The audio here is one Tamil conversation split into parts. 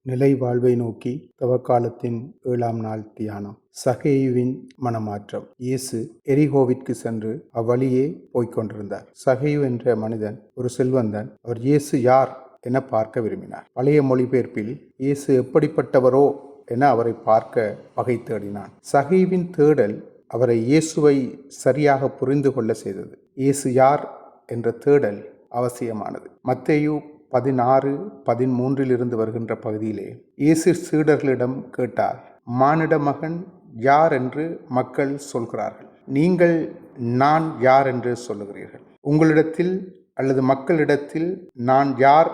நிலை வாழ்வை நோக்கி தவக்காலத்தின் 7ஆம் நாள் தியானம். சகேயுவின் மனமாற்றம். இயேசு எரிகோவிற்கு சென்று அவ்வழியே போய்க் கொண்டிருந்தார். சகேயு என்ற மனிதன் ஒரு செல்வந்தன். அவர் இயேசு யார் என பார்க்க விரும்பினார். பழைய மொழிபெயர்ப்பில் இயேசு எப்படிப்பட்டவரோ என அவரை பார்க்க வகை தேடினான். சகேயுவின் தேடல் அவரை இயேசுவை சரியாக புரிந்து கொள்ள செய்தது. இயேசு யார் என்ற தேடல் அவசியமானது. மத்தேயு 16:13 வருகின்ற பகுதியிலே இயேசு சீடர்களிடம் கேட்டார், மானிட மகன் யார் என்று மக்கள் சொல்கிறார்கள்? நீங்கள் நான் யார் என்று சொல்லுகிறீர்கள்? உங்களிடத்தில் அல்லது மக்களிடத்தில் நான் யார்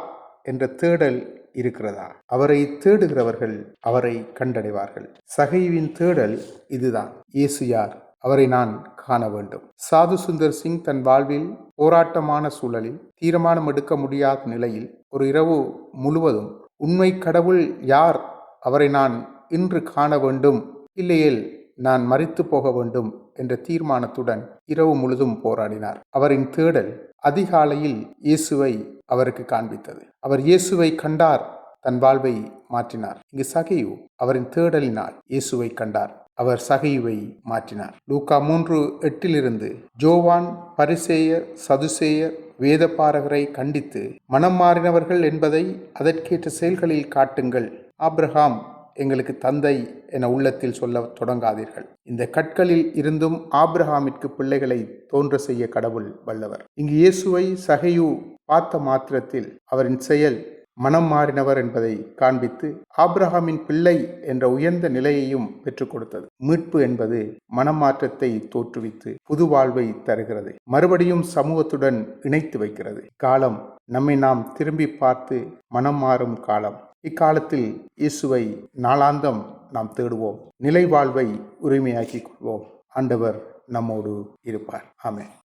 என்ற தேடல் இருக்கிறதா? அவரை தேடுகிறவர்கள் அவரை கண்டடைவார்கள். சகேயுவின் தேடல் இதுதான். இயேசு யார்? அவரை நான் காண வேண்டும். சாது சுந்தர் சிங் தன் வாழ்வில் போராட்டமான சூழலில் தீர்மானம் எடுக்க முடியாத நிலையில் ஒரு இரவு முழுவதும் உண்மை கடவுள் யார், அவரை நான் இன்று காண வேண்டும், இல்லையேல் நான் மரித்து போக வேண்டும் என்ற தீர்மானத்துடன் இரவு முழுதும் போராடினார். அவரின் தேடல் அதிகாலையில் இயேசுவை அவருக்கு காண்பித்தது. அவர் இயேசுவை கண்டார், தன் வாழ்வை மாற்றினார். இங்கு சகேயு அவரின் தேடலினால் இயேசுவை கண்டார், அவர் சகேயுவை மாற்றினார். லூக்கா 3:8 ஜோவான் பரிசேயர் சதுசேயர் வேதபாரகரை கண்டித்து, மனம் மாறினவர்கள் என்பதை அதற்கேற்ற செயல்களில் காட்டுங்கள், ஆபிரகாம் எங்களுக்கு தந்தை என உள்ளத்தில் சொல்ல தொடங்காதீர்கள். இந்த கற்களில் இருந்தும் ஆபிரகாமிற்கு பிள்ளைகளை தோன்ற செய்ய கடவுள் வல்லவர். இங்கு இயேசுவை சகேயு பார்த்த மாத்திரத்தில் அவரின் செயல் மனம் மாறினவர் என்பதை காண்பித்து ஆபிரகாமின் பிள்ளை என்ற உயர்ந்த நிலையையும் பெற்றுக் கொடுத்தது. மீட்பு என்பது மனமாற்றத்தை தோற்றுவித்து புது வாழ்வை தருகிறது, மறுபடியும் சமூகத்துடன் இணைத்து வைக்கிறது. காலம் நம்மை நாம் திரும்பி பார்த்து மனம் மாறும் காலம். இக்காலத்தில் இயேசுவை நாளாந்தம் நாம் தேடுவோம், நிலை வாழ்வை உரிமையாக்கிக் கொள்வோம். ஆண்டவர் நம்மோடு இருப்பார். ஆமென்.